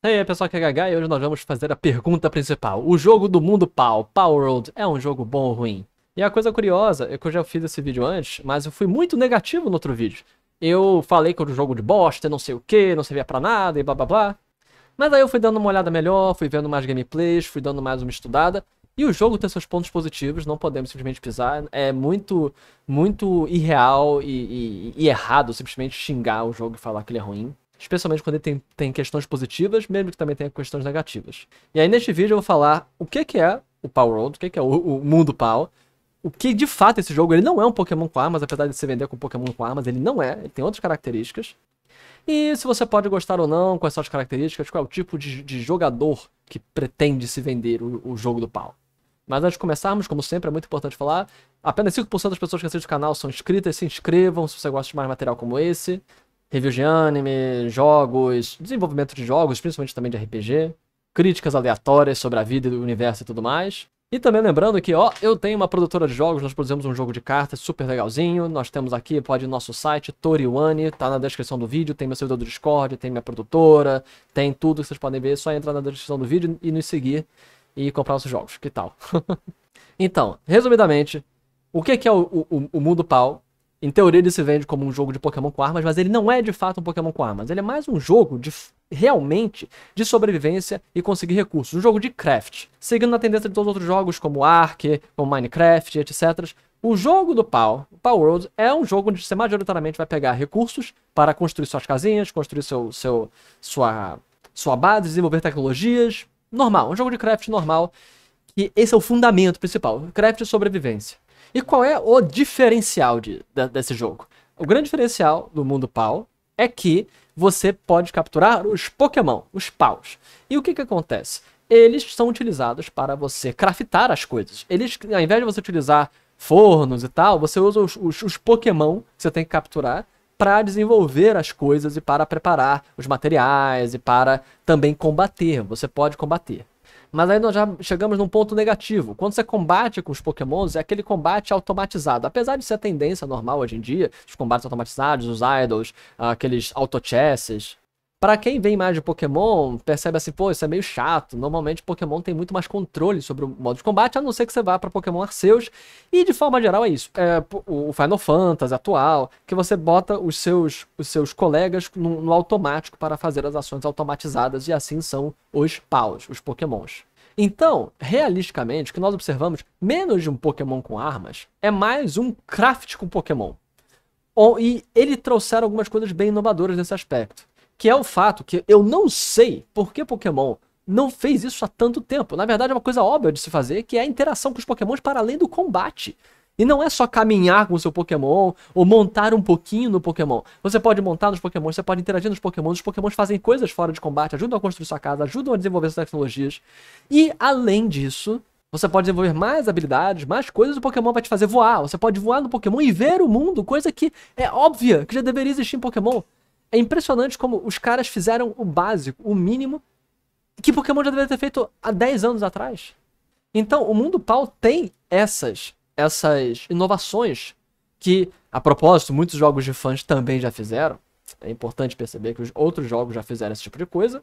E aí, pessoal, que é Gagá, e hoje nós vamos fazer a pergunta principal. O jogo do mundo PAL, Palworld, é um jogo bom ou ruim? E a coisa curiosa é que eu já fiz esse vídeo antes, mas eu fui muito negativo no outro vídeo. Eu falei que era um jogo de bosta, não sei o que, não servia pra nada e blá blá blá. Mas aí eu fui dando uma olhada melhor, fui vendo mais gameplays, fui dando mais uma estudada. E o jogo tem seus pontos positivos, não podemos simplesmente pisar. É muito irreal e errado simplesmente xingar o jogo e falar que ele é ruim. Especialmente quando ele tem questões positivas, mesmo que também tenha questões negativas. E aí neste vídeo eu vou falar o que é o Palworld, o que é o mundo Pal. O que de fato esse jogo, ele não é um Pokémon com armas, apesar de se vender com Pokémon com armas, ele não é, ele tem outras características. E se você pode gostar ou não, quais são as características, qual é o tipo de jogador que pretende se vender o jogo do pau. Mas antes de começarmos, como sempre, é muito importante falar, apenas 5% das pessoas que assistem o canal são inscritas, se inscrevam se você gosta de mais material como esse. Reviews de anime, jogos, desenvolvimento de jogos, principalmente também de RPG, críticas aleatórias sobre a vida e o universo e tudo mais. E também lembrando que, ó, eu tenho uma produtora de jogos, nós produzimos um jogo de cartas super legalzinho, nós temos aqui, pode ir no nosso site, Toriwane, tá na descrição do vídeo, tem meu servidor do Discord, tem minha produtora, tem tudo que vocês podem ver, é só entrar na descrição do vídeo e nos seguir e comprar nossos jogos, que tal? Então, resumidamente, o que é o mundo PAL? Em teoria ele se vende como um jogo de Pokémon com armas, mas ele não é de fato um Pokémon com armas. Ele é mais um jogo realmente de sobrevivência e conseguir recursos. Um jogo de craft. Seguindo na tendência de todos os outros jogos, como Ark, como Minecraft, etc. O jogo do PAL, o Palworld, é um jogo onde você majoritariamente vai pegar recursos para construir suas casinhas, construir sua base, desenvolver tecnologias. Normal, um jogo de craft normal. E esse é o fundamento principal, craft e sobrevivência. E qual é o diferencial desse jogo? O grande diferencial do mundo PAL é que você pode capturar os Pokémon, os PAUs. E o que acontece? Eles são utilizados para você craftar as coisas. Eles, ao invés de você utilizar fornos e tal, você usa os Pokémon que você tem que capturar para desenvolver as coisas e para preparar os materiais e para também combater. Você pode combater. Mas aí nós já chegamos num ponto negativo. Quando você combate com os Pokémons, é aquele combate automatizado. Apesar de ser a tendência normal hoje em dia, os combates automatizados, os idols, aqueles auto-chesses. Pra quem vem mais de Pokémon, percebe assim, pô, isso é meio chato. Normalmente Pokémon tem muito mais controle sobre o modo de combate, a não ser que você vá pra Pokémon Arceus. E de forma geral é isso. É o Final Fantasy atual, que você bota os seus colegas no automático para fazer as ações automatizadas, e assim são os paus, os Pokémons. Então, realisticamente, o que nós observamos, menos de um Pokémon com armas, é mais um craft com Pokémon. E ele trouxeram algumas coisas bem inovadoras nesse aspecto. Que é o fato que eu não sei por que Pokémon não fez isso há tanto tempo. Na verdade, é uma coisa óbvia de se fazer, que é a interação com os Pokémons para além do combate. E não é só caminhar com o seu Pokémon ou montar um pouquinho no Pokémon. Você pode montar nos Pokémons, você pode interagir nos Pokémons. Os Pokémons fazem coisas fora de combate, ajudam a construir sua casa, ajudam a desenvolver suas tecnologias. E, além disso, você pode desenvolver mais habilidades, mais coisas, o Pokémon vai te fazer voar. Você pode voar no Pokémon e ver o mundo, coisa que é óbvia, que já deveria existir em Pokémon. É impressionante como os caras fizeram o básico, o mínimo, que Pokémon já deveria ter feito há 10 anos atrás. Então, o mundo PAL tem essas inovações que, a propósito, muitos jogos de fãs também já fizeram. É importante perceber que os outros jogos já fizeram esse tipo de coisa,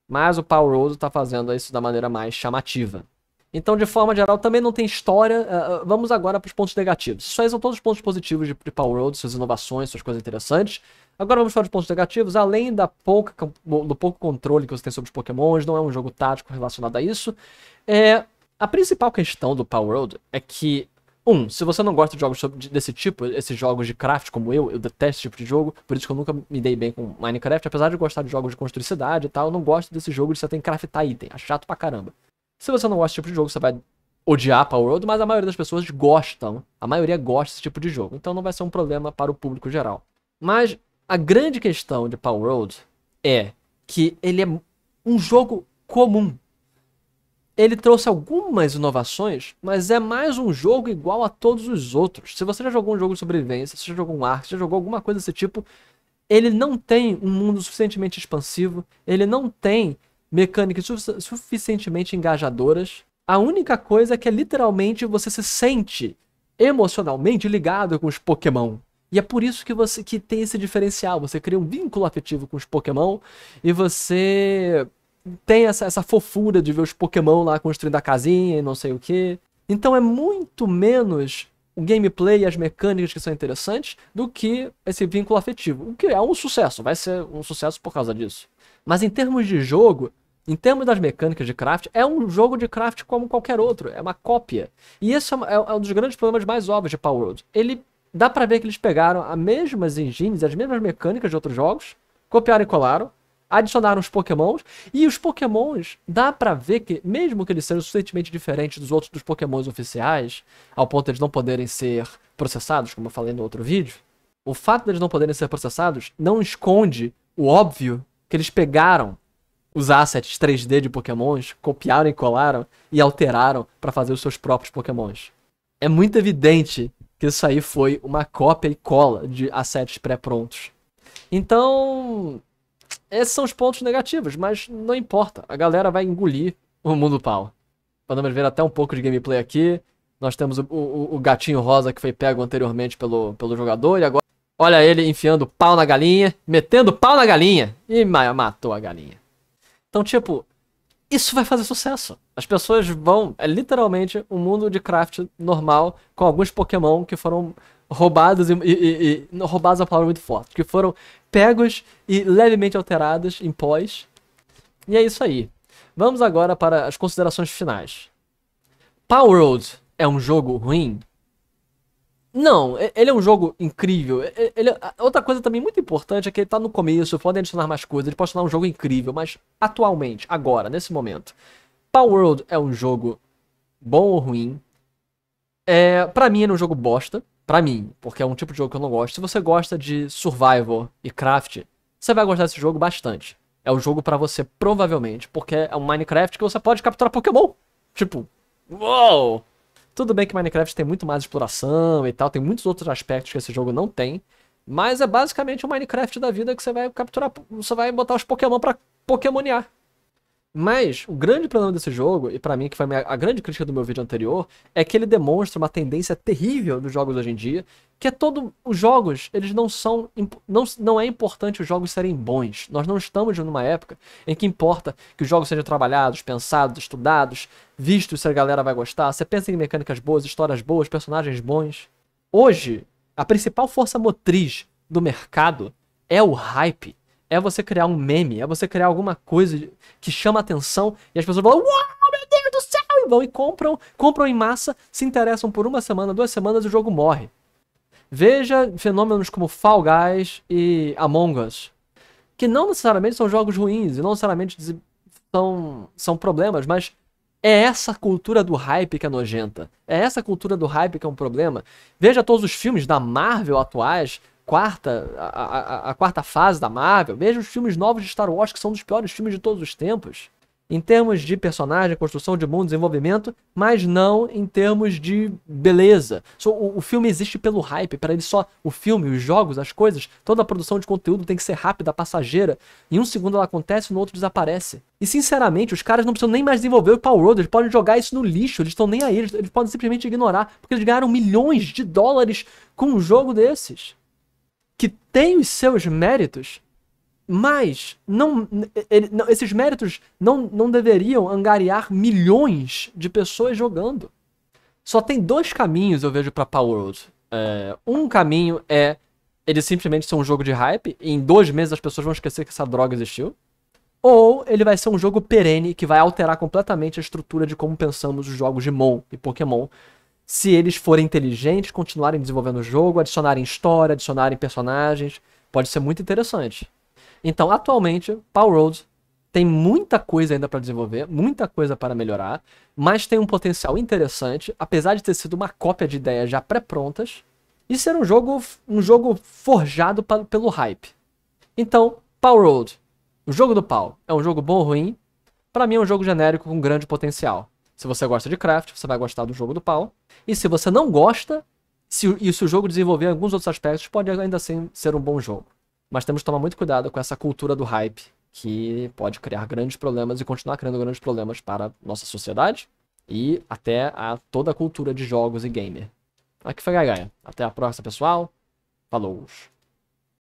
mas o Palworld está fazendo isso da maneira mais chamativa. Então, de forma geral, também não tem história. Vamos agora para os pontos negativos. Isso aí são todos os pontos positivos de Palworld, suas inovações, suas coisas interessantes. Agora vamos para os pontos negativos. Além do pouco controle que você tem sobre os Pokémons, não é um jogo tático relacionado a isso. A principal questão do Palworld é que, se você não gosta de jogos desse tipo, esses jogos de craft como eu detesto esse tipo de jogo, por isso que eu nunca me dei bem com Minecraft, apesar de gostar de jogos de construir cidade e tal, eu não gosto desse jogo de você tem que craftar item, é chato pra caramba. Se você não gosta desse tipo de jogo, você vai odiar Palworld, mas a maioria das pessoas gostam, a maioria gosta desse tipo de jogo, então não vai ser um problema para o público geral. Mas a grande questão de Palworld é que ele é um jogo comum. Ele trouxe algumas inovações, mas é mais um jogo igual a todos os outros. Se você já jogou um jogo de sobrevivência, se você já jogou um Ark, se já jogou alguma coisa desse tipo, ele não tem um mundo suficientemente expansivo, ele não tem mecânicas suficientemente engajadoras. A única coisa é que literalmente você se sente emocionalmente ligado com os Pokémon. E é por isso que tem esse diferencial. Você cria um vínculo afetivo com os Pokémon e você tem essa fofura de ver os Pokémon lá construindo a casinha e não sei o que. Então é muito menos o gameplay e as mecânicas que são interessantes do que esse vínculo afetivo. O que é um sucesso, vai ser um sucesso por causa disso. Mas em termos de jogo, em termos das mecânicas de craft, é um jogo de craft como qualquer outro, é uma cópia. E esse é um dos grandes problemas mais óbvios de Palworld. Dá pra ver que eles pegaram as mesmas engines, as mesmas mecânicas de outros jogos, copiaram e colaram, adicionaram os Pokémons, e os Pokémons, dá pra ver que, mesmo que eles sejam suficientemente diferentes dos Pokémons oficiais, ao ponto de eles não poderem ser processados, como eu falei no outro vídeo, o fato de eles não poderem ser processados não esconde o óbvio que eles pegaram os assets 3D de Pokémons, copiaram e colaram e alteraram pra fazer os seus próprios Pokémons. É muito evidente que isso aí foi uma cópia e cola de assets pré-prontos. Então, esses são os pontos negativos, mas não importa. A galera vai engolir o mundo pau. Podemos ver até um pouco de gameplay aqui. Nós temos o gatinho rosa que foi pego anteriormente pelo jogador. E agora, olha ele enfiando pau na galinha, metendo pau na galinha. E matou a galinha. Então, tipo, isso vai fazer sucesso. As pessoas vão... É literalmente um mundo de craft normal com alguns Pokémon que foram roubados roubados é uma palavra muito forte. Que foram pegos e levemente alterados em pós. E é isso aí. Vamos agora para as considerações finais. Palworld é um jogo ruim? Não, ele é um jogo incrível. Outra coisa também muito importante é que ele tá no começo, podem adicionar mais coisas, ele pode tornar um jogo incrível, mas atualmente, agora, nesse momento, Palworld é um jogo bom ou ruim? Pra mim ele é um jogo bosta, pra mim, porque é um tipo de jogo que eu não gosto. Se você gosta de survival e craft, você vai gostar desse jogo bastante. É o jogo pra você, provavelmente, porque é um Minecraft que você pode capturar Pokémon. Tipo, uou! Tudo bem que Minecraft tem muito mais exploração e tal, tem muitos outros aspectos que esse jogo não tem, mas é basicamente um Minecraft da vida que você vai capturar, você vai botar os Pokémon pra Pokémonear. Mas o grande problema desse jogo, e pra mim que foi a grande crítica do meu vídeo anterior, é que ele demonstra uma tendência terrível dos jogos hoje em dia, que é os jogos, eles não é importante os jogos serem bons. Nós não estamos numa época em que importa que os jogos sejam trabalhados, pensados, estudados, vistos se a galera vai gostar. Você pensa em mecânicas boas, histórias boas, personagens bons. Hoje, a principal força motriz do mercado é o hype. É você criar um meme, é você criar alguma coisa que chama atenção e as pessoas falam, uau, meu Deus do céu! E vão e compram em massa, se interessam por uma semana, 2 semanas e o jogo morre. Veja fenômenos como Fall Guys e Among Us, que não necessariamente são jogos ruins e não necessariamente são problemas, mas é essa cultura do hype que é nojenta. É essa cultura do hype que é um problema. Veja todos os filmes da Marvel atuais, a quarta fase da Marvel, veja os filmes novos de Star Wars, que são dos piores filmes de todos os tempos. Em termos de personagem, construção de mundo, desenvolvimento, mas não em termos de beleza. O filme existe pelo hype, para ele só... O filme, os jogos, as coisas, toda a produção de conteúdo tem que ser rápida, passageira. Em um segundo ela acontece, no outro desaparece. E sinceramente, os caras não precisam nem mais desenvolver o Palworld, eles podem jogar isso no lixo, eles estão nem aí, eles podem simplesmente ignorar, porque eles ganharam milhões de dólares com um jogo desses. Que tem os seus méritos, mas esses méritos não deveriam angariar milhões de pessoas jogando. Só tem 2 caminhos, eu vejo, pra Palworld. Um caminho é ele simplesmente ser um jogo de hype, e em 2 meses as pessoas vão esquecer que essa droga existiu. Ou ele vai ser um jogo perene que vai alterar completamente a estrutura de como pensamos os jogos de Mon e Pokémon. Se eles forem inteligentes, continuarem desenvolvendo o jogo, adicionarem história, adicionarem personagens, pode ser muito interessante. Então, atualmente, Palworld tem muita coisa ainda para desenvolver, muita coisa para melhorar, mas tem um potencial interessante, apesar de ter sido uma cópia de ideias já pré-prontas, e ser um jogo forjado pelo hype. Então, Palworld, o jogo do pau, é um jogo bom ou ruim? Para mim é um jogo genérico com grande potencial. Se você gosta de craft, você vai gostar do jogo do pau. E se você não gosta, se o jogo desenvolver alguns outros aspectos, pode ainda assim ser um bom jogo. Mas temos que tomar muito cuidado com essa cultura do hype, que pode criar grandes problemas e continuar criando grandes problemas para a nossa sociedade e até toda a cultura de jogos e gamer. Aqui foi Gaia. Até a próxima, pessoal. Falou!